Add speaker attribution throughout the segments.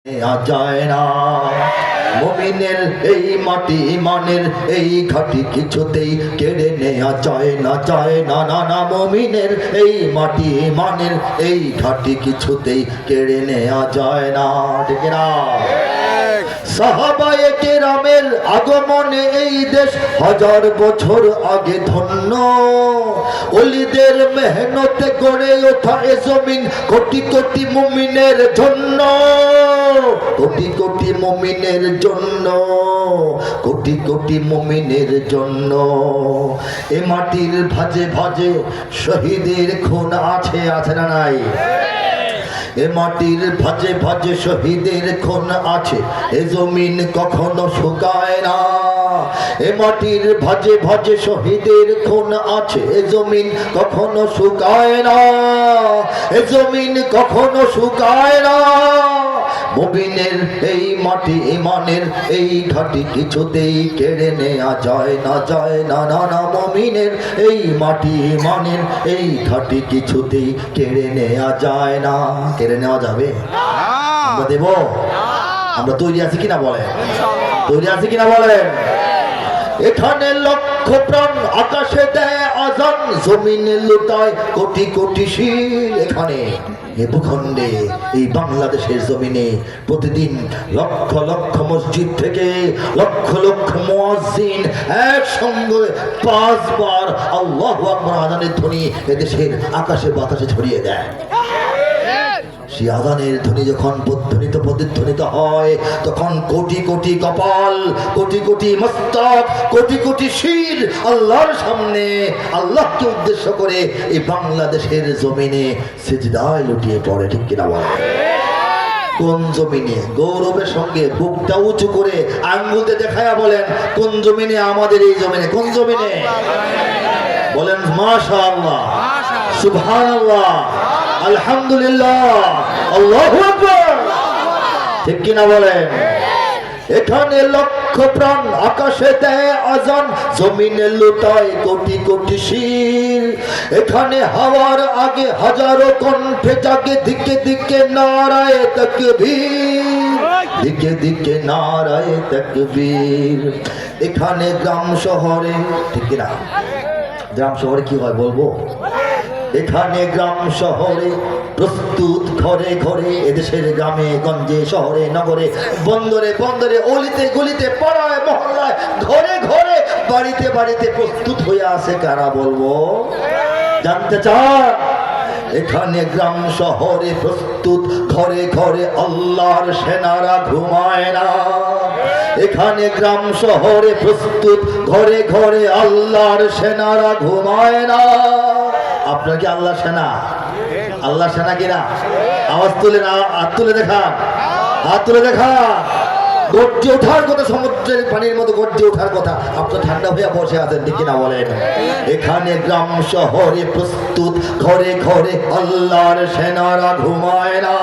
Speaker 1: যায় না মুমিনের এই মাটি ইমানের এই ঘাটি কিছুতেই কেড়ে নেওয়া যায় না না না মুমিনের এই মাটি ইমানের এই ঘাটি কিছুতেই কেড়ে নেওয়া যায় না। ঠিক না? সাহাবায়ে কেরামের আগমনে এই দেশ হাজার বছর আগে ধন্য, ওলিদের মেহনতে গড়ে ওঠা এ জমিন কোটি কোটি মুমিনের জন্য, কোটি কোটি মুমিনের জন্য, কোটি কোটি মুমিনের জন্য। এ মাটির ভাজে ভাজে শহীদের খুন আছে, আছে না নাই? এ মাটির ভাজে ভাজে শহীদের খুন আছে, এ জমিন কখনো শুকায় না। এ মাটির ভাজে ভাজে শহীদের খুন আছে, এ জমিন কখনো শুকায় না, এ জমিন কখনো শুকায় না। মুমিনের এই মাটি ইমানের এই ঘাটি কিছুতেই কেড়ে নেওয়া যায় না না মুমিনের এই মাটি ইমানের এই ঘাটি কিছুতেই কেড়ে নেওয়া যায় না। কেড়ে নেওয়া যাবে? আমরা দেব? আমরা তৈরি আছি কিনা বলেন? তৈরি আছি কিনা বলেন? এখানে লক্ষ প্রাণ আকাশে দেয় আজান, জমিনে লুটায় কোটি কোটি শির। এখানে এ ভূখণ্ডে এই বাংলাদেশের জমিনে প্রতিদিন লক্ষ লক্ষ মসজিদ থেকে লক্ষ লক্ষ মুয়াজ্জিন একসঙ্গে 5 বার আল্লাহু আকবার আযানের ধ্বনি এদেশের আকাশে বাতাসে ছড়িয়ে দেয়। সেই আযানের ধ্বনি যখন প্রতিধ্বনিত হয় তখন কোটি কোটি কপাল, কোটি কোটি মস্তক, কোটি কোটি শির আল্লাহর সামনে আল্লাহকে উদ্দেশ্য করে এই বাংলাদেশের জমিনে সিজদায় লুটিয়ে পড়ে। ঠিক কিনা বলেন? কোন জমিনে? গৌরবের সঙ্গে বুকটা উঁচু করে আঙ্গুলতে দেখায়া বলেন, কোন জমিনে? আমাদের এই জমিনে। কোন জমিনে? বলেন মাশাআল্লাহ, সুবহানাল্লাহ, আলহামদুলিল্লাহ, আল্লাহু আকবার। ঠিক কিনা বলেন? এখানে লক্ষ প্রাণ আকাশে দেয় আজান, জমিনে লুটায় কোটি কোটি শির। এখানে হাওয়ার আগে হাজারো কণ্ঠে জাগে দিকে দিকে নারায়ে তাকবীর, দিকে দিকে নারায়ে তাকবীর। এখানে গ্রাম শহরে, ঠিক কিনা? গ্রাম শহরে কি হয় বলবো? এখানে গ্রাম শহরে প্রস্তুত ঘরে ঘরে, এদেশের গ্রামে গঞ্জে শহরে নগরে বন্দরে বন্দরে অলিতে গলিতে পাড়ায় মহল্লায় ঘরে ঘরে বাড়িতে বাড়িতে প্রস্তুত হয়ে আছে কারা বলবো? জানতে চান? এখানে গ্রাম শহরে প্রস্তুত ঘরে ঘরে আল্লাহর সেনারা ঘুমায় না। এখানে গ্রাম শহরে প্রস্তুত ঘরে ঘরে আল্লাহর সেনারা ঘুমায় না। আপনার কি আল্লাহ সেনা? আল্লাহ সেনা কিনা? আওয়াজ তুলে না, হাত তুলে দেখা, হাত তুলে দেখা। গর্জে ওঠার কথা, সমুদ্রের পানির মতো গর্জে ওঠার কথা। আপনার ঠান্ডা হয়ে বসে আছেন, ঠিক কিনা বলেন? এখানে গ্রাম শহরে প্রস্তুত ঘরে ঘরে আল্লাহর সেনারা ঘুমায় না।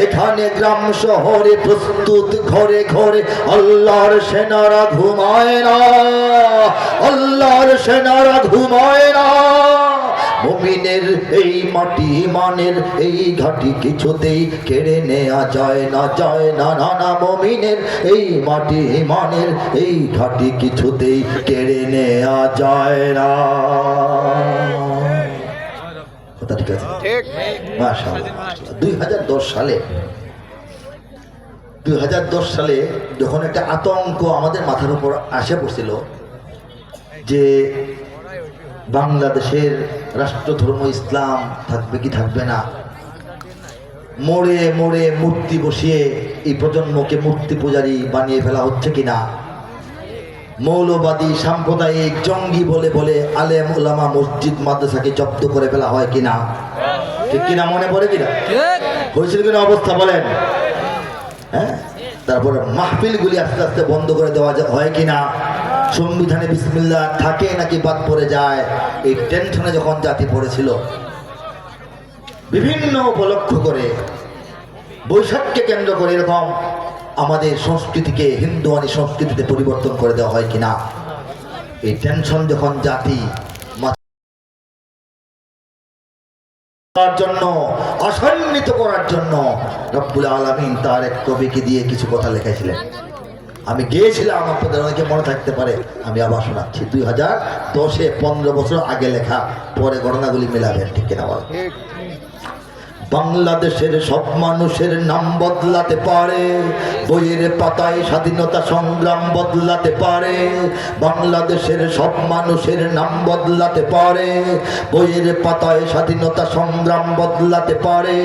Speaker 1: এখানে গ্রাম শহরে প্রস্তুত ঘরে ঘরে আল্লাহর সেনারা ঘুমায় না, আল্লাহর সেনারা ঘুমায় না। মুমিনের এই মাটি ইমানের এই ঘাটি কিছুতেই কেড়ে নেওয়া যায় না না মুমিনের এই মাটি ইমানের এই ঘাটি কিছুতেই কেড়ে নেওয়া যায় না। কথা ঠিক আছে? মাশাআল্লাহ। 2010 সালে যখন একটা আতঙ্ক আমাদের মাথার উপর আসে পড়ছিল যে বাংলাদেশের রাষ্ট্রধর্ম ইসলাম থাকবে কি থাকবে না, মোড়ে মোড়ে মূর্তি বসিয়ে এই প্রজন্মকে মূর্তি পূজারী বানিয়ে ফেলা হচ্ছে কিনা, মৌলবাদী সাম্প্রদায়িক জঙ্গি বলে বলে আলেম ওলামা মসজিদ মাদ্রাসাকে জব্দ করে ফেলা হয় কিনা, ঠিক কিনা? মনে পড়ে কিনা? হয়েছিল কিনা অবস্থা বলেন? হ্যাঁ, তারপরে মাহফিলগুলি আস্তে আস্তে বন্ধ করে দেওয়া হয় কিনা, সংবিধানে বিসমিল্লাহ থাকে নাকি বাদ পড়ে যায়, এই টেনশনে যখন জাতি পড়েছিল, বিভিন্ন উপলক্ষ করে বৈশাখকে কেন্দ্র করে এরকম আমাদের সংস্কৃতিকে হিন্দুয়ানি সংস্কৃতিতে পরিবর্তন করে দেওয়া হয় কিনা, এই টেনশন যখন জাতি জন্য আসান্বিত করার জন্য রব্বুল আলামিন তার এক কবিকে দিয়ে কিছু কথা লিখেছিলেন। আমি গিয়েছিলাম, আপনাদের অনেকে মনে থাকতে পারে, আমি আবার শোনাচ্ছি। 2010-এ 15 বছর আগে লেখা, পরে ঘটনাগুলি মেলাবেন, ঠিক কিনা বল? বাংলাদেশের সব মানুষের নাম বদলাতে পারে, বইয়ের পাতায় স্বাধীনতা সংগ্রাম বদলাতে পারে। বাংলাদেশের সব মানুষের নাম বদলাতে পারে, বইয়ের পাতায় স্বাধীনতা সংগ্রাম বদলাতে পারে।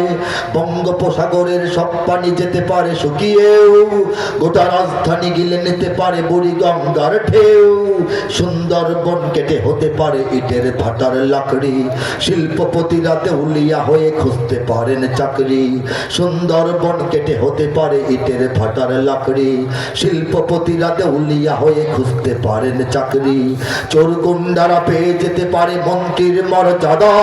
Speaker 1: বঙ্গোপসাগরের সব পানি যেতে পারে শুকিয়েও, গোটা রাজধানী গিলে নিতে পারে বুড়িগঙ্গার ঢেউ। সুন্দরবন কেটে হতে পারে ইটের ভাটার লাকড়ি, শিল্পপতিরা দেউলিয়া হয়ে খুঁজতে পারেন চাকরি। সুন্দরবন কেটে হতে পারে ইটের ভাটার লাকড়ি, শিল্পপতিরা দেউলিয়া হয়ে খুঁজতে পারেন চাকরি। চোর গুন্ডারা পেয়ে যেতে পারে মন্ত্রীর মর্যাদা,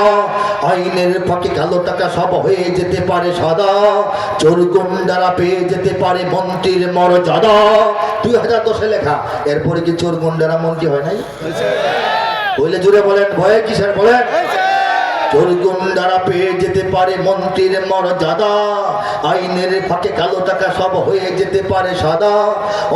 Speaker 1: আইনের ফাঁকে কালো টাকা সব হয়ে যেতে পারে সাদা। চোর গুন্ডারা পেয়ে যেতে পারে মন্ত্রীর মর্যাদা। 2010-এ লেখা। এরপরে কি চোর গুন্ডারা মন্ত্রী হয় নাই? বলে জুড়ে বলেন, ভয়ে কিসের বলেন? চোর গুন্ডারা পেয়ে যেতে পারে মন্ত্রীর মর্যাদা, আইনের ফাঁকে কালো টাকা সব হয়ে যেতে পারে সাদা।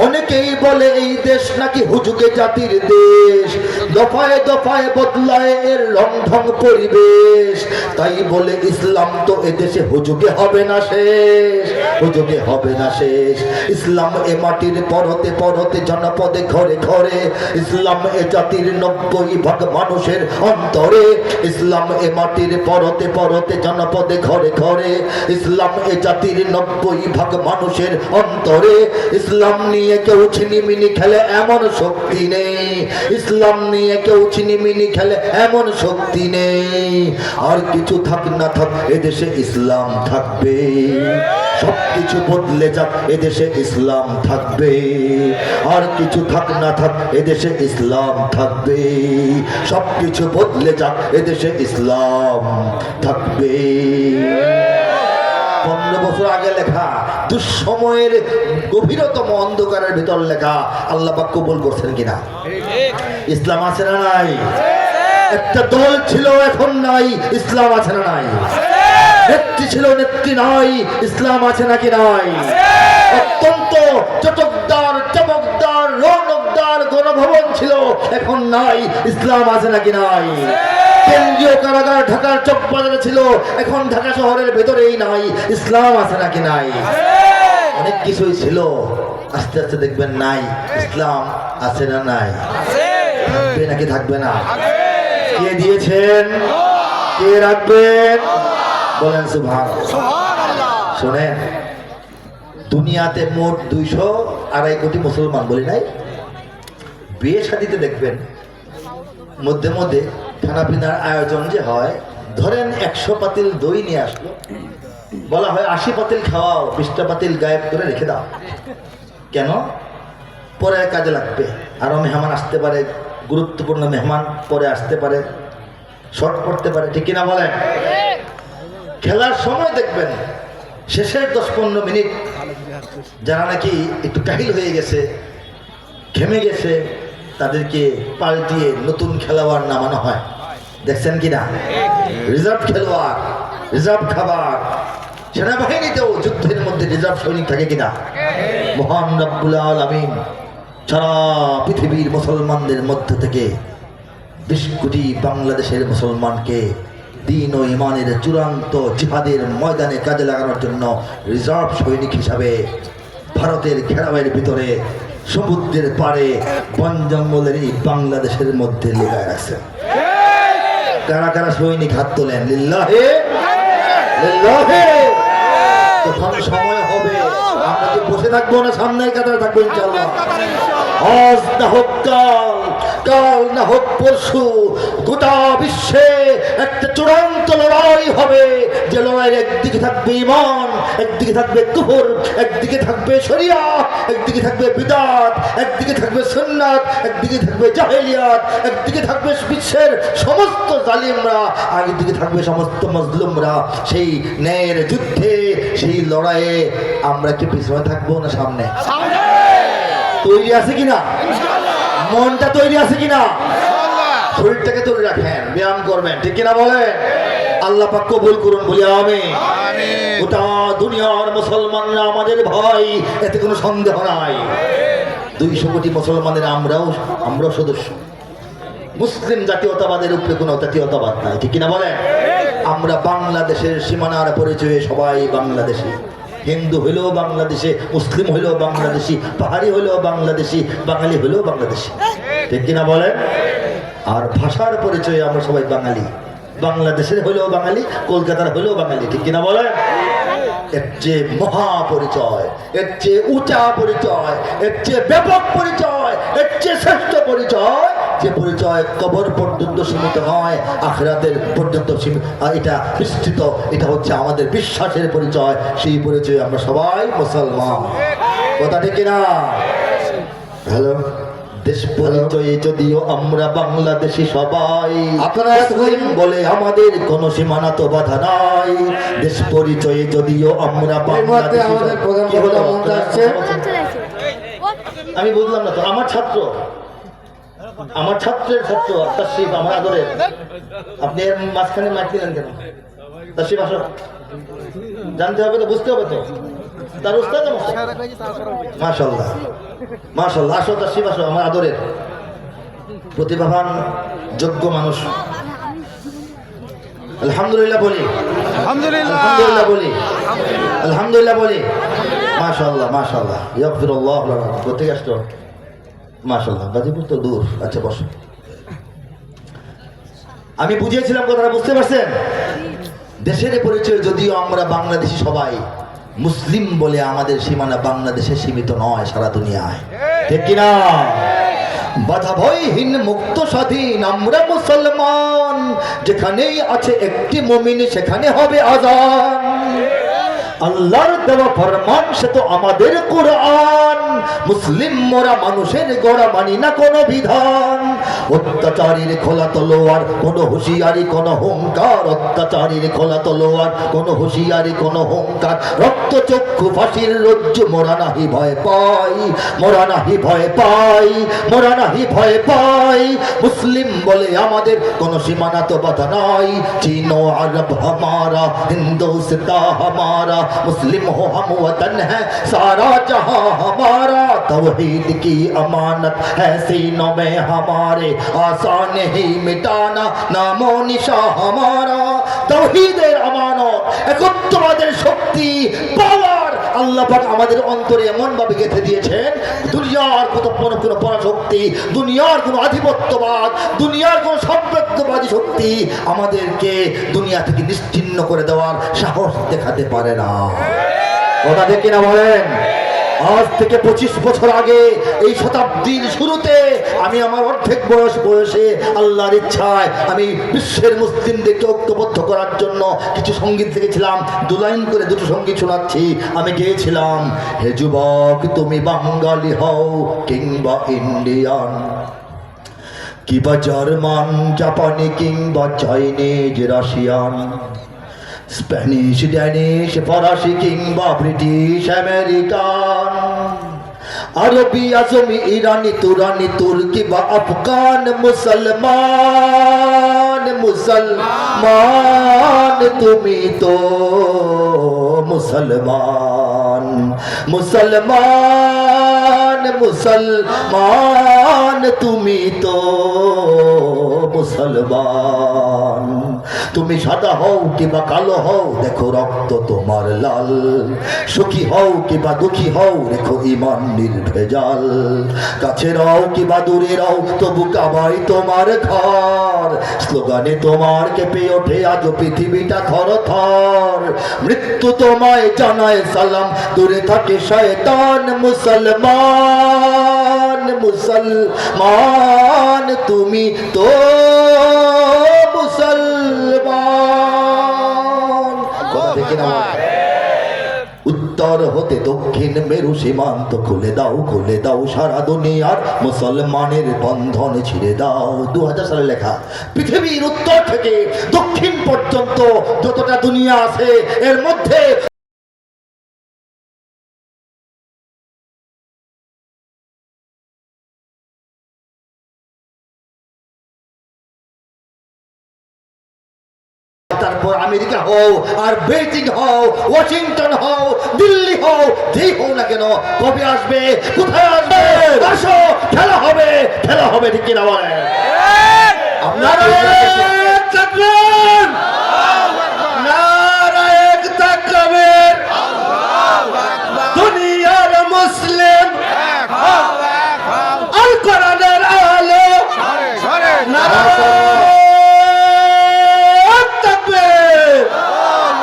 Speaker 1: অনেকেই বলে এই দেশ নাকি হুজুগে জাতির দেশ, দফায় দফায় বদলায় এর রংঢং পরিবেশ। তাই বলে ইসলাম তো এদেশে হুজুগে হবে না শেষ, হুজুগে হবে না শেষ। ইসলাম এ মাটির পরতে পরতে জনপদে ঘরে ঘরে, ইসলাম এ জাতির 90% মানুষের অন্তরে। ইসলাম এ মাটির পরতে পরতে জনপদে ঘরে ঘরে, ইসলাম এ জাতির 90% মানুষের অন্তরে। ইসলাম নিয়ে কেউ ছিনিমিনি খেলে এমন শক্তি নেই, ইসলাম নিয়ে কেউ ছিনিমিনি খেলে এমন শক্তি নেই। আর কিছু থাক না থাক এদেশে ইসলাম থাকবে, সবকিছু বদলে যাক এদেশে ইসলাম থাকবে। আর কিছু থাক না থাক এদেশে ইসলাম থাকবে, সবকিছু বদলে যাক এদেশে ইসলাম থাকবে। 15 বছর আগে লেখা, দুঃসময়ের গভীরতম অন্ধকারের ভিতর লেখা। আল্লাহ পাক কবুল করছেন কিনা? ইসলাম আছে না নাই? একটা দল ছিল, এখন নাই। ইসলাম আছে না নাই? নেত্রী ছিল, নেত্রী নাই। ইসলাম আছে নাকি নাই? অত্যন্ত চটকদার, চমকদার, রৌনকদার গণভবন ছিল, এখন নাই। ইসলাম আছে নাকি নাই? কেন্দ্রীয় কারাগার ঢাকার চকবাজারে ছিল, এখন ঢাকা শহরের ভেতরেই নাই। ইসলাম আছে নাকি নাই? অনেক কিছুই ছিল, আস্তে আস্তে দেখবেন নাই। ইসলাম আছে না নাই? থাকবে নাকি থাকবে না? কে দিয়েছেন? কে রাখবেন? বলেন সুবহানাল্লাহ। শোনেন, দুনিয়াতে মোট 202 কোটি মুসলমান, বলি নাই? বিয়ে শাদীতে দেখবেন মধ্যে মধ্যে খানাপিনার আয়োজন যে হয়, ধরেন 100 পাতিল দই নিয়ে আসলো, বলা হয় 80 পাতিল খাওয়াও, 20টা পাতিল গায়েব করে রেখে দাও। কেন? পরে কাজে লাগবে। আরো মেহমান আসতে পারে, গুরুত্বপূর্ণ মেহমান পরে আসতে পারে, শর্ট পড়তে পারে, ঠিক কিনা বলেন? খেলার সময় দেখবেন শেষের 10-15 মিনিট যারা নাকি একটু কাহিল হয়ে গেছে, ঘেমে গেছে, তাদেরকে পাল্টিয়ে নতুন খেলোয়াড় নামানো হয়। দেখছেন কিনা? রিজার্ভ খেলোয়াড়, রিজার্ভ খাবার। সেনাবাহিনীতেও যুদ্ধের মধ্যে রিজার্ভ সৈনিক থাকে কিনা? মহান রব্বুল আলামিন সারা পৃথিবীর মুসলমানদের মধ্য থেকে 20 কোটি বাংলাদেশের মুসলমানকে দিন ও ইমানের চূড়ান্ত জিহাদের ময়দানে কাজে লাগানোর জন্য রিজার্ভ সৈনিক হিসাবে ভারতের ঘেরাওয়ের ভিতরে, সমুদ্রের পাড়ে, বন জঙ্গলের এই বাংলাদেশের মধ্যে লেগে আছে। কারা কারা সৈনিক হাত তোলেন? লিল্লাহে লিল্লাহে। তখন সময় হবে, আমরা কি বসে থাকবো না সামনের কাতারে থাকবো ইনশাআল্লাহ? আজ না হোক কাল, কাল না হোক পরশু, গোটা বিশ্বে একটা চূড়ান্ত লড়াই হবে। যে লড়াইয়ের একদিকে থাকবে ঈমান, একদিকে থাকবে কুফর, একদিকে থাকবে শরিয়া, একদিকে থাকবে বিদআত, একদিকে থাকবে সুন্নাত, একদিকে থাকবে জাহেলিয়াত, একদিকে থাকবে বিশ্বের সমস্ত জালিমরা, আর একদিকে থাকবে সমস্ত মজলুমরা। সেই ন্যায়ের যুদ্ধে, সেই লড়াইয়ে আমরা কি পিছনে থাকবো না সামনে? তৈরি আছে কিনা? মনটা তৈরি আছে কিনা? শরীরটাকে তৈরি রাখেন, ব্যায়াম করবেন, ঠিক কিনা বলেন? আল্লাহ পাক কবুল করুন, বলি আমিন। গোটা দুনিয়ার মুসলমানরা আমাদের ভাই, এতে কোনো সন্দেহ নাই। 200 কোটি মুসলমানের আমরাও সদস্য। মুসলিম জাতীয়তাবাদের উপরে কোনো জাতীয়তাবাদ নাই, ঠিক কিনা বলেন? আমরা বাংলাদেশের সীমানার পরিচয়ে সবাই বাংলাদেশি। হিন্দু হইলেও বাংলাদেশে, মুসলিম হইলেও বাংলাদেশি, পাহাড়ি হইলেও বাংলাদেশি, বাঙালি হইলেও বাংলাদেশি, ঠিক কিনা বলেন? আর ভাষার পরিচয়ে আমরা সবাই বাঙালি। বাংলাদেশের হইলেও বাঙালি, কলকাতার হইলেও বাঙালি, ঠিক কিনা বলেন? এর চেয়ে মহা পরিচয়, এর চেয়ে উঁচা পরিচয়, এর চেয়ে ব্যাপক পরিচয়, এর চেয়ে শ্রেষ্ঠ পরিচয়, যে পরিচয় কবর পর্যন্ত সীমিত নয়, আখিরাতের পর্যন্ত সীমিত, এটা বিস্তৃত। এটা হচ্ছে আমাদের বিশ্বাসের পরিচয়। সেই পরিচয়ে আমরা সবাই মুসলমান, কথা ঠিক কিনা? হ্যালো, দেশ পরিচয়ে যদিও আমরা বাংলাদেশি সবাই, আপনারা বলে আমাদের কোন সীমানা তো বাধা নাই। দেশ পরিচয়ে যদিও আমরা বাংলাদেশি, আমি বুঝলাম না তো। আমার ছাত্রের ছাত্র তাশরিফ, আমার আদরের। আপনি এর মাঝখানে মাইক দিলেন কেন? তাশরিফ আসো, জানতে হবে তো, বুঝতে হবে তো। তার উস্তাদ মাশাআল্লাহ, মাশাআল্লাহ। আসো তাশরিফ আসো, আমার আদরের প্রতিভাবান যোগ্য মানুষ। আলহামদুলিল্লাহ বলি, আলহামদুলিল্লাহ বলি, আলহামদুলিল্লাহ বলি। মাশাআল্লাহ, মাশাআল্লাহ। ইয়াগফিরুল্লাহ লানা। কোথায় আসছো? মাশাআল্লাহ, গাজীপুর তো দূর। আচ্ছা বসো। আমি বুঝিয়েছিলাম কথাটা, বুঝতে পারছেন? দেশের পরিচয় যদিও আমরা বাংলাদেশি সবাই, মুসলিম বলে আমাদের সীমানা বাংলাদেশে সীমিত নয়, সারা দুনিয়ায়, ঠিক কিনা? বাধা ভয়হীন মুক্ত স্বাধীন আমরা মুসলমান, যেখানেই আছে একটি মুমিন সেখানে হবে আযান। আল্লাহর দেওয়া ফরমান সে তো আমাদের কোরআন। মুসলিম মোরা মানুষের গড়া মানি না কোনো বিধান। অত্যাচারীর খোলা তলোয়ার কোনো হুঁশিয়ারি কোনো হুঙ্কার, অত্যাচারীর খোলা তলোয়ার কোনো হুঁশিয়ারি কোনো হুঙ্কার। রক্ত চক্ষু ফাঁসির রজ্জু মোরা নাহি ভয় পাই, মোরা নাহি ভয় পাই, মোরা নাহি ভয় পাই। মুসলিম বলে আমাদের কোনো সীমানা তো বাধা নাই। চীন ও আরব হামারা, হিন্দুস্তান হামারা, मुस्लिम हो हम वतन है सारा जहां हमारा। तौहीद की अमानत है सीनों में हमारे, आसान ही मिटाना नामो निशा हमारा। तौहीদের আমানত, একত্ববাদের শক্তি, পাওয়ার আল্লাহ পাক আমাদের অন্তরে এমন ভাবে গেঁথে দিয়েছেন, দুনিয়ার কোনো পরাশক্তি, দুনিয়ার কোনো আধিপত্যবাদ, দুনিয়ার কোনো সাম্রাজ্যবাদী শক্তি আমাদেরকে দুনিয়া থেকে নিশ্চিহ্ন করে দেওয়ার সাহস দেখাতে পারে না। কথা ঠিক কিনা বলেন? আজ থেকে 25 বছর আগে এই শতাব্দীর শুরুতে আমি আমার অর্ধেক বয়সে আল্লাহর ইচ্ছায় আমি বিশ্বের মুসলিমদেরকে ঐক্যবদ্ধ করার জন্য কিছু সঙ্গীত লিখেছিলাম। 2 লাইন করে 2টো সঙ্গীত শোনাচ্ছি। আমি গেয়েছিলাম, হে যুবক তুমি বাঙালি হও কিংবা ইন্ডিয়ান, কিংবা জার্মান, জাপানি কিংবা চাইনিজ, রাশিয়ান, স্প্যানিশ, ড্যানিশ, ফরাসি কিংবা ব্রিটিশ, আমেরিকান, আরবি, আজমি, ইরানি, তুরানি, তুর্কি বা আফগান, মুসলমান, মুসলমান তুমি তো মুসলমান, মুসলমান, মুসলমান তুমি তো মুসলমান। তুমি সাদা হও কিংবা কালো হও দেখো রক্ত তোমার লাল, সুখী হও কিংবা দুঃখী হও রেখো ঈমান নির্ভেজাল, কাছে রও কিংবা দূরে রও তবু কাবাই তোমার ঘর, স্লোগানে তোমার কেঁপে ওঠে আজ পৃথিবীটা থর থর, মৃত্যু তোমায় জানায় সালাম দূরে থাকে শয়তান, মুসলমান, মুসলমান তুমি তো মুসলমান। উত্তর হতে দক্ষিণ মেরু সীমান্ত খুলে দাও, খুলে দাও সারা দুনিয়ার মুসলমানের বন্ধন ছিঁড়ে দাও। 2000 সালে লেখা। পৃথিবীর উত্তর থেকে দক্ষিণ পর্যন্ত যতটা দুনিয়া আছে এর মধ্যে তারপর আমেরিকা হও আর বেজিং হও, ওয়াশিংটন হও, দিল্লি হও, যেই হও না কেন, কবে আসবে, কোথায় আসবে, আসো, খেলা হবে, খেলা হবে, ঠিক কিনা বলেন? আপনারা দুনিয়ার মুসলিম আল কোরআনের আলো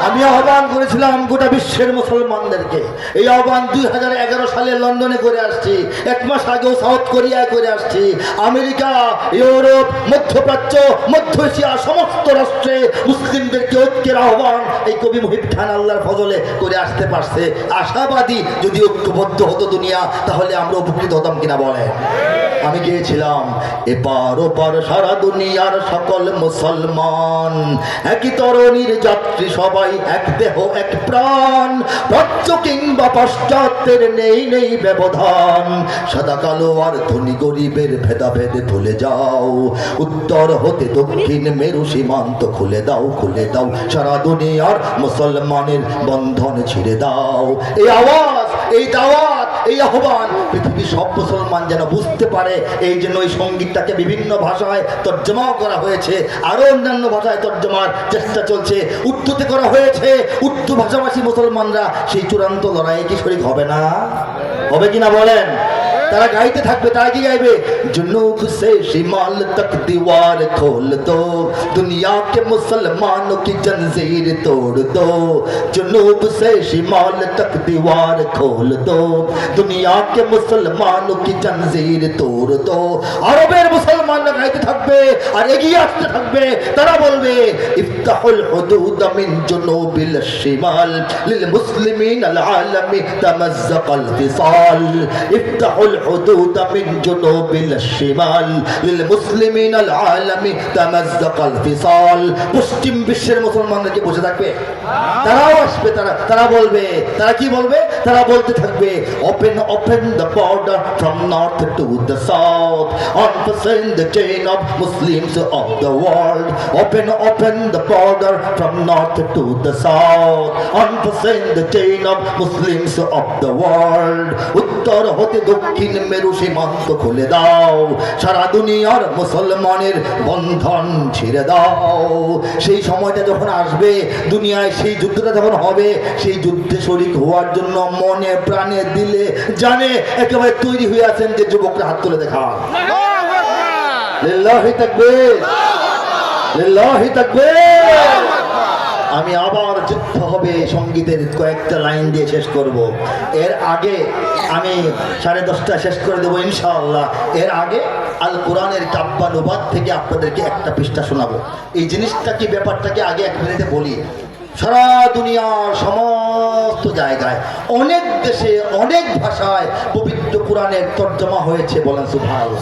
Speaker 1: আমি আহ্বান করেছিলাম গোটা বিশ্বের মুসলমানদেরকে। এই আহ্বান 2011 সালে লন্ডনে করে আসছি, 1 মাস আগেও সাউথ কোরিয়ায় করে আসছি, আমেরিকা, ইউরোপ, মধ্যপ্রাচ্য, মধ্য এশিয়া সমস্ত রাষ্ট্রে মুসলিমদেরকে ঐক্যের আহ্বান এই কবি মুহিব খান আল্লাহর ফজলে করে আসতে পারছে। আশাবাদী যদি ঐক্যবদ্ধ হতো দুনিয়া, তাহলে আমরা উপকৃত হতাম কিনা বলে। আমি গিয়েছিলাম এপার ওপার সারা দুনিয়ার সকল মুসলমান, একই তরণীর যাত্রী সবাই, এক দেহ এক প্রাণ, প্রাচ্য কিংবা পাশ্চাত্যের নেই নেই ব্যবধান, সাদা কালো আর ধনী গরিবের ভেদাভেদে ভুলে যাও, উত্তর হতে দক্ষিণ মেরু সীমান্ত খুলে দাও, খুলে দাও, সারা দুনিয়ার মুসলমানের বন্ধন ছিঁড়ে দাও। এই আওয়াজ, এই দাওয়াত, এই আহ্বান পৃথিবীর সব মুসলমান যেন বুঝতে পারে, এই জন্য এই সঙ্গীতটাকে বিভিন্ন ভাষায় তর্জমাও করা হয়েছে, আরো অন্যান্য ভাষায় তর্জমার চেষ্টা চলছে, উর্দুতে করা হয়েছে। উর্দু ভাষাভাষী মুসলমানরা সেই চূড়ান্ত লড়াইয়ে কি শরীক হবে না? হবে কিনা বলেন? তারা গাইতে থাকবে। তারা কি গাইবে? जुनूब से शिमाल तक दीवार खोल दो, दुनिया के मुसलमानों की जंजीर तोड़ दो, जुनूब से शिमाल तक दीवार खोल दो, दुनिया के मुसलमानों की जंजीर तोड़ दो। আরবের মুসলমানরা গাইতে থাকবে আর এগিয়ে আসতে থাকবে। তারা বলবে ইফতাহুল হুদুদ মিন জুনুবিল শিমাল লিল মুসলিমিন আল আলামি তামাজ্জাকাল ফিসাল, ইফতাহুল হুদুদ মিন জুনুবিল শিমাল লিল মুসলিমিন আল আলামি তামাজ্জাকাল ফিসাল। পশ্চিম বিশ্বের মুসলমানরা কি বসে থাকবে? তারাও আসবে। তারা বলবে, তারা কি বলবে? তারা বলতে থাকবে open open the border from north to the south, unfasten the chain of Muslims of the world, open open the border from north to the south, unfasten the chain of Muslims of the world, উত্তর হতে দক্ষিণ মেরু সীমান্ত খুলে দাও, সারা দুনিয়ার মুসলমানের বন্ধন ছিঁড়ে দাও। সেই সময়টা যখন আসবে, দুনিয়ায় সেই যুদ্ধটা যখন হবে, সেই যুদ্ধে শরীক হওয়ার জন্য মনে প্রাণে দিলে জানে একেবারে তৈরি হয়ে আছেন যে যুবকরা হাত তুলে দেখা। লিল্লাহি তাকবীর, লিল্লাহি তাকবীর। আমি আবার যুদ্ধ হবে সঙ্গীতের কয়েকটা লাইন দিয়ে শেষ করব। এর আগে আমি 10:30 শেষ করে দেবো ইনশাআল্লাহ। এর আগে আল কোরআনের কাব্যানুবাদ থেকে আপনাদেরকে একটা পৃষ্ঠা শোনাবো। এই জিনিসটা কি, ব্যাপারটা কি আগে 1 মিনিটে বলি। সারা দুনিয়ার সমস্ত জায়গায়, অনেক দেশে, অনেক ভাষায় পবিত্র কোরআনের তর্জমা হয়েছে, বলেন সুবহানাল্লাহ।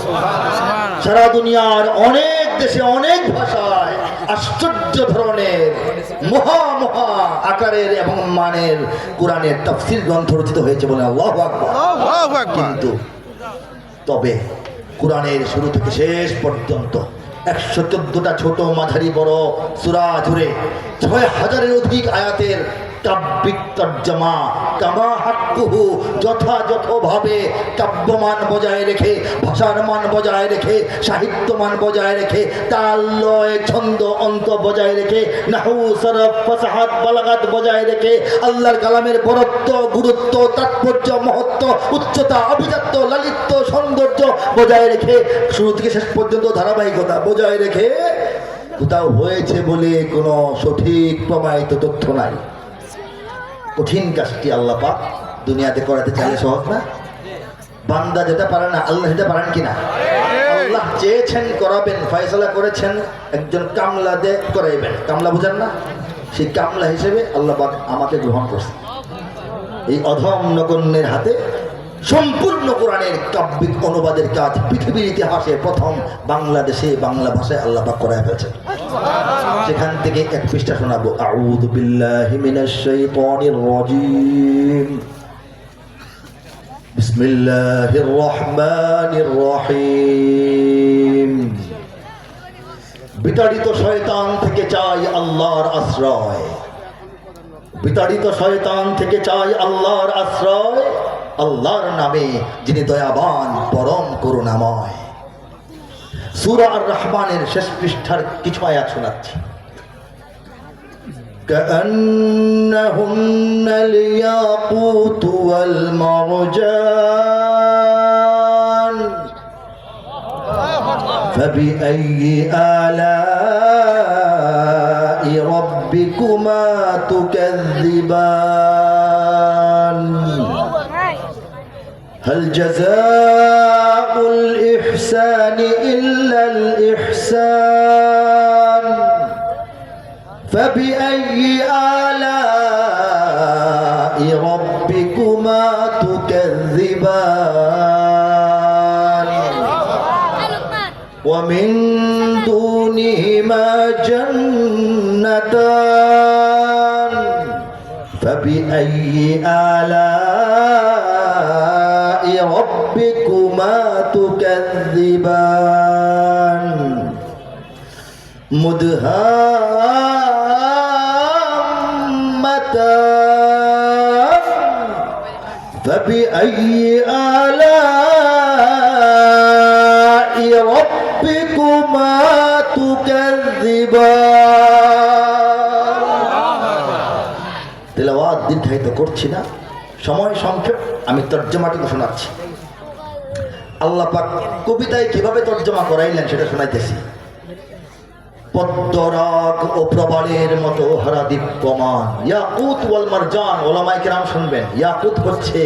Speaker 1: সারা দুনিয়ার অনেক দেশে, অনেক ভাষায় আশ্চর্য ধরনের মহা মহা আকারের এবং মানের কোরআনের তাফসীর গ্রন্থ রচিত হয়েছে, বলে আল্লাহু আকবার। কিন্তু তবে কোরআনের শুরু থেকে শেষ পর্যন্ত 114টা ছোট মাঝারি বড় সূরা জুড়ে 6000-এর অধিক আয়াতের কাব্যিক তর্জমা কামা হাক্কুহু, যথাযথভাবে কাব্যমান বজায় রেখে, ভাষার মান বজায় রেখে, সাহিত্য মান বজায় রেখে, তাল লয় ছন্দ অন্ত বজায় রেখে, নাহু সরফ ফাসাহাত বালাগাত বজায় রেখে, আল্লাহর কালামের বরত্ব গুরুত্ব তাৎপর্য মহত্ব উচ্চতা আভিজাত্য লালিত্য সৌন্দর্য বজায় রেখে, শুরু থেকে শেষ পর্যন্ত ধারাবাহিকতা বজায় রেখে কোথাও হয়েছে বলে কোনো সঠিক প্রমাণিত তথ্য নাই। কঠিন কাজটি আল্লাহ পাক দুনিয়াতে করাতে চাইলে সহজ না। বান্দা যেটা পারে না, আল্লাহ সেটা পারেন কিনা? আল্লাহ চেয়েছেন করাবেন, ফয়সালা করেছেন একজন কামলা দিয়ে করাইবেন। কামলা বুঝেন না? সেই কামলা হিসেবে আল্লাহ পাক আমাকে গ্রহণ করছেন। এই অধম নগণ্যের হাতে সম্পূর্ণ কোরআনের কাব্যিক অনুবাদের কাজ পৃথিবীর ইতিহাসে প্রথম বাংলাদেশে বাংলা ভাষায় আল্লাহ পাক করায় ফেলছেন। সেখান থেকে 1 পৃষ্ঠা শোনাবো। আউযু বিল্লাহি মিনাশ শাইতানির রাজীম, বিসমিল্লাহির রহমানির রহিম, বিতাড়িত শয়তান থেকে চাই আল্লাহর আশ্রয়, বিতাড়িত শয়তান থেকে চাই আল্লাহর আশ্রয়, আল্লাহর নামে যিনি দয়াবান পরম করুণাময়। সূরা আর রহমানের শেষ পৃষ্ঠার কিছু আয়াত শোনাচ্ছি। كأنهن الياقوت والمرجان فبأي آلاء ربكما تكذبان هل جزاء الإحسان إلا الإحسان فبأي آلاء ربكما تكذبان ومن دونهما جنتان فبأي آلاء ربكما تكذبان مدهامتان فبأي آلاء ربكما تكذبان তেলাওয়াত দীর্ঘায়িত করছি না, সময় সংক্ষেপ, আমি তর্জমাটুকু শোনাচ্ছি। আল্লাহ পাক কবিতায় কিভাবে তর্জমা করাইলেন সেটা শোনাইতেছি। পদ্মরাগ ও প্রবালের মতো হারা দীপ্যমান, ইয়াকুত ওয়াল মারজান, ওলামায়ে কেরাম শুনবেন। ইয়াকুত হচ্ছে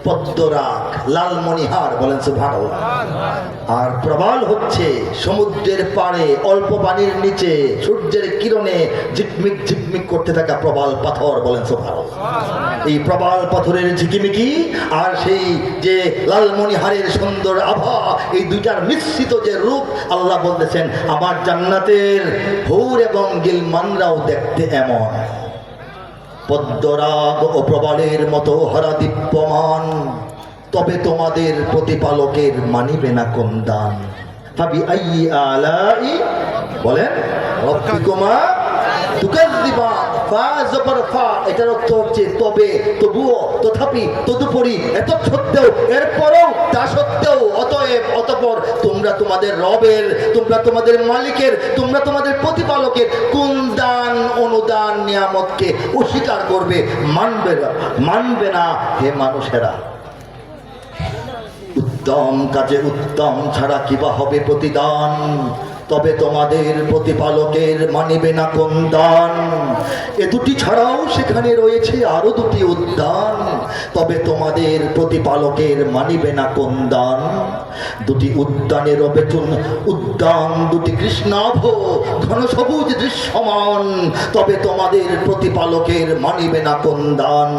Speaker 1: পদ্মরাগ, লালমণিহার, বলেন সুবহানাল্লাহ। আর প্রবাল হচ্ছে সমুদ্রের পাড়ে অল্প পানির নিচে সূর্যের কিরণে ঝিকমিক ঝিকমিক করতে থাকা প্রবাল পাথর, বলেন সুবহানাল্লাহ। এই প্রবাল পাথরের ঝিকিমিকি আর সেই যে লালমণিহারের সুন্দর আভা, এই দুইটার মিশ্রিত যে রূপ, আল্লাহ বলতেছেন আমার জান্নাতের হুর এবং গিলমানরাও দেখতে এমন। পদ্মরাগ ও প্রবালের মতো হারা দীপ্যমান, তবে তোমাদের প্রতিপালকের মানিবে না কোন দান। ফাবি আইয়ি আলাই, বলেন রব্বিকুমা তুকাজ্জিবান। ফা জবর ফা, এটার অর্থ হচ্ছে তবে, তবুও, তথাপি, তদুপরি, এত সত্ত্বেও, এরপরেও, তা সত্ত্বেও, অতএব, অতঃপর তোমরা তোমাদের রবের, তোমরা তোমাদের মালিকের, তোমরা তোমাদের প্রতিপালকের কোন দান অনুদান নিয়ামতকে অস্বীকার করবে, মানবে না হে মানুষেরা। উত্তম কাজে উত্তম ছাড়া কিবা হবে প্রতিদান, তবে তোমাদের প্রতিপালকের মানিবে না কোন দান। এ দুটি ছাড়াও সেখানে রয়েছে আরো দুটি উদ্যান, তবে তোমাদের প্রতিপালকের মানিবে না কোন দান। দুটি উদ্যানের অবেচন উদ্যান, দুটি কৃষ্ণাভ ঘন সবুজ দৃশ্যমান, তবে তোমাদের প্রতিপালকের মানিবে না কোন দান।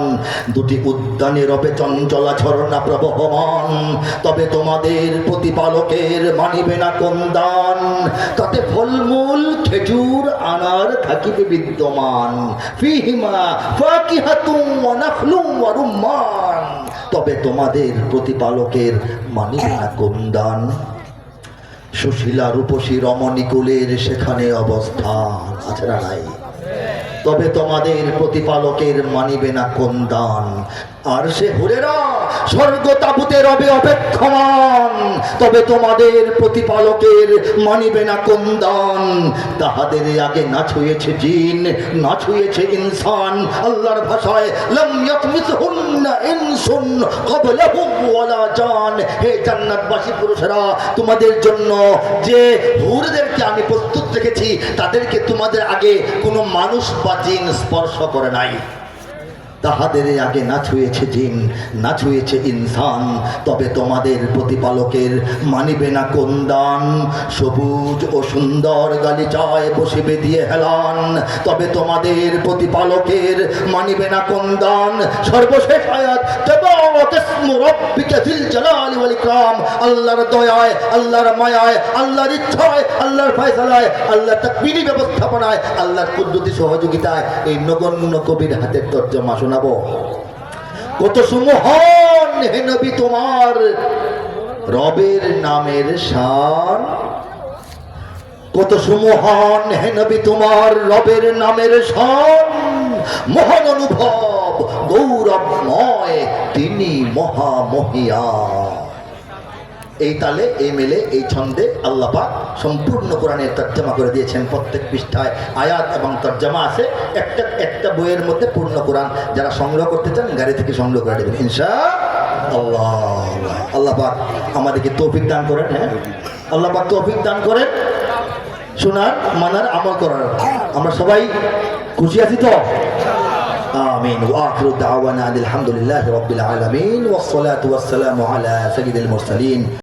Speaker 1: দুটি উদ্যানের অবেচন চলা ঝর্ণা প্রবহমান, তবে তোমাদের প্রতিপালকের মানিবে না কোন দান। তাতে ফলমূল খেজুর আনার থাকিবে বিদ্যমান, ফিহিমা ফাকিহাতুন ওয়া নাখলুন ওয়া রুম্মান, তবে তোমাদের প্রতিপালকের মানিবে না কোন দান। সুশীলা রূপসী রমণীকুলের সেখানে অবস্থান আছে না নাই, তবে তোমাদের প্রতিপালকের মানিবে না কোন দান। আর সে হুরেরা স্বর্গ তাবুতে রবে অপেক্ষমান, তবে তোমাদের প্রতিপালকের মানিবে না কোন দান। তাহাদের আগে না ছুঁয়েছে জিন, না ছুঁয়েছে ইনসান, আল্লাহর ভাষায় লাম ইয়াতমিসহুন্না ইনসুন ক্বাবলাহুম ওয়ালা জান। হে জান্নাতবাসী পুরুষেরা, তোমাদের জন্য যে হুরদেরকে আমি প্রস্তুত রেখেছি, তাদেরকে তোমাদের আগে কোনো মানুষ বা জিন স্পর্শ করে নাই। তাহাদের আগে না ছুঁয়েছে জিন, না ছুঁয়েছে ইনসান, তবে তোমাদের প্রতিপালকের মানিবে না কোন দান। সবুজ ও সুন্দর গালিচায় বসিবে দিয়ে হেলান, তবে তোমাদের প্রতিপালকের মানিবে না কোন দান। সর্বশেষ আয়াত, তাবারাক ইসমু রাব্বিকা যিল জালালি ওয়াল ইকরাম। আল্লাহর দয়ায়, আল্লাহর মায়ায়, আল্লাহর ইচ্ছায়, আল্লাহর ফয়সালায়, আল্লাহর তাকবীরি ব্যবস্থাপনায়, আল্লাহর কুদরতি সহযোগিতায় এই নগণ্য কবির হাতের তর্জমা শোনাবো। কত সুমহান হে নবী তোমার রবের নামের শান, কত সুমহান হে নবী তোমার রবের নামের শান, মহান অনুভব গৌরবময় তিনি মহামহিয়ান। এই তালে, এই মেলে, এই ছন্দে আল্লাহ পাক সম্পূর্ণ কোরআনের তর্জমা করে দিয়েছেন। প্রত্যেক পৃষ্ঠায় আয়াত এবং তর্জমা আছে। একটা একটা বইয়ের মধ্যে পূর্ণ কোরআন। যারা সংগ্রহ করতে চান গাড়ি থেকে সংগ্রহ করে দেবেন ইনশাআল্লাহ। আল্লাহ পাক আমাদেরকে তৌফিক দান করেন। হ্যাঁ, আল্লাহ পাক তৌফিক দান করেন শোনার, মানার, আমল করার। আমরা সবাই খুশি আছি তো? آمين وآخر دعوانا الحمد لله رب العالمين والصلاة والسلام على سيد المرسلين